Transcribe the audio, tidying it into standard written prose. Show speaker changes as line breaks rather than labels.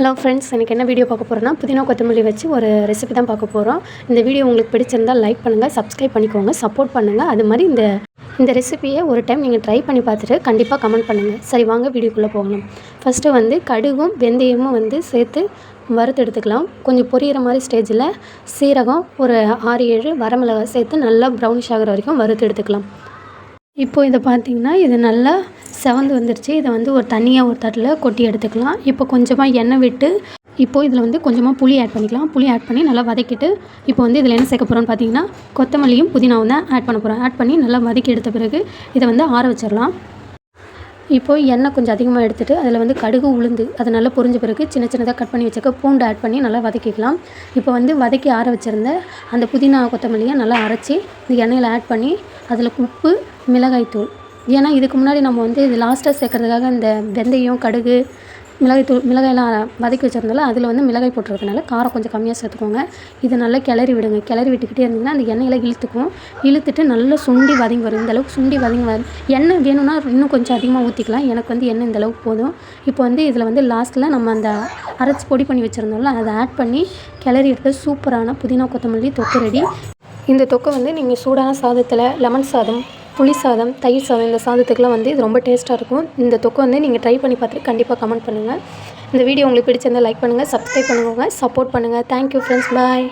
Hello friends, எனக்கு என்ன video பார்க்க போகிறோன்னா புதினா கொத்தமல்லி வச்சு ஒரு ரெசிபி தான் பார்க்க போகிறோம். இந்த வீடியோ உங்களுக்கு பிடிச்சிருந்தால் லைக் பண்ணுங்கள், சப்ஸ்கிரைப் பண்ணிக்கோங்க, சப்போர்ட் பண்ணுங்கள். அது மாதிரி இந்த ரெசிபியை ஒரு டைம் நீங்கள் ட்ரை பண்ணி பார்த்துட்டு கண்டிப்பாக கமெண்ட் பண்ணுங்கள். சரி, வாங்க வீடியோக்குள்ளே போகலாம். ஃபஸ்ட்டு கடுகும் வெந்தயமும் சேர்த்து வறுத்து எடுத்துக்கலாம். கொஞ்சம் பொரியிற மாதிரி ஸ்டேஜில் சீரகம் ஒரு 6-7 வரமிளகாய் சேர்த்து நல்லா ப்ரௌனிஷ் ஆகிற வரைக்கும் வறுத்து எடுத்துக்கலாம். இப்போது இதை பார்த்திங்கன்னா இது நல்லா செவந்து வந்துருச்சு. இதை ஒரு தனியாக ஒரு தட்டில் கொட்டி எடுத்துக்கலாம். இப்போ கொஞ்சமாக எண்ணெய் விட்டு இப்போது இதில் கொஞ்சமாக புளி ஆட் பண்ணிக்கலாம். புளி ஆட் பண்ணி நல்லா வதக்கிட்டு இப்போ இதில் என்ன சேர்க்க போகிறோன்னு பார்த்தீங்கன்னா கொத்தமல்லியும் புதினாவும் தான் ஆட் பண்ண போகிறோம். ஆட் பண்ணி நல்லா வதக்கி எடுத்த பிறகு இதை ஆற வச்சிடலாம். இப்போது எண்ணெய் கொஞ்சம் அதிகமாக எடுத்துகிட்டு அதில் கடுகு உளுந்து அது நல்லா பொரிஞ்ச பிறகு சின்ன சின்னதாக கட் பண்ணி வச்சுக்க பூண்டு ஆட் பண்ணி நல்லா வதக்கிக்கலாம். இப்போ வதக்கி ஆற வச்சுருந்த அந்த புதினா கொத்தமல்லியை நல்லா அரைச்சி இந்த எண்ணெயில் ஆட் பண்ணி அதில் உப்பு, மிளகாய்த்தூள், ஏன்னா இதுக்கு முன்னாடி நம்ம இது லாஸ்ட்டாக சேர்க்கறதுக்காக இந்த வெந்தயம், கடுகு, மிளகாயெல்லாம் வதக்கி வச்சுருந்தாலும் அதில் மிளகாய் போட்டுறதுனால காரம் கொஞ்சம் கம்மியாக சேர்த்துக்கோங்க. இதை நல்லா கிளறி விடுங்க. கிளறி விட்டுக்கிட்டே இருந்தீங்கன்னா அந்த எண்ணெயில் இழுத்துட்டு நல்லா சுண்டி வதங்கி வரும். இந்தளவுக்கு சுண்டி வதங்கி வரும். எண்ணெய் வேணும்னா இன்னும் கொஞ்சம் அதிகமாக ஊற்றிக்கலாம். எனக்கு எண்ணெய் இந்தளவுக்கு போதும். இப்போ இதில் லாஸ்ட்டில் நம்ம அந்த அரைச்சி பொடி பண்ணி வச்சுருந்தோம்ல அதை ஆட் பண்ணி கிளறி எடுத்து சூப்பரான புதினா கொத்தமல்லி தொக்கு ரெடி. இந்த தொக்கை நீங்கள் சூடான சாதத்தில் லெமன் சாதம், புளி சாதம், தயிர் சாதம் இந்த சாதத்துக்குலாம் இது ரொம்ப டேஸ்ட்டாக இருக்கும். இந்த தொக்கை நீங்கள் ட்ரை பண்ணி பார்த்துட்டு கண்டிப்பாக கமெண்ட் பண்ணுங்கள். இந்த வீடியோ உங்களுக்கு பிடிச்சிருந்தால் லைக் பண்ணுங்கள், சப்ஸ்கிரைப் பண்ணுங்கள், சப்போர்ட் பண்ணுங்கள். தேங்க்யூ ஃப்ரெண்ட்ஸ், பாய்.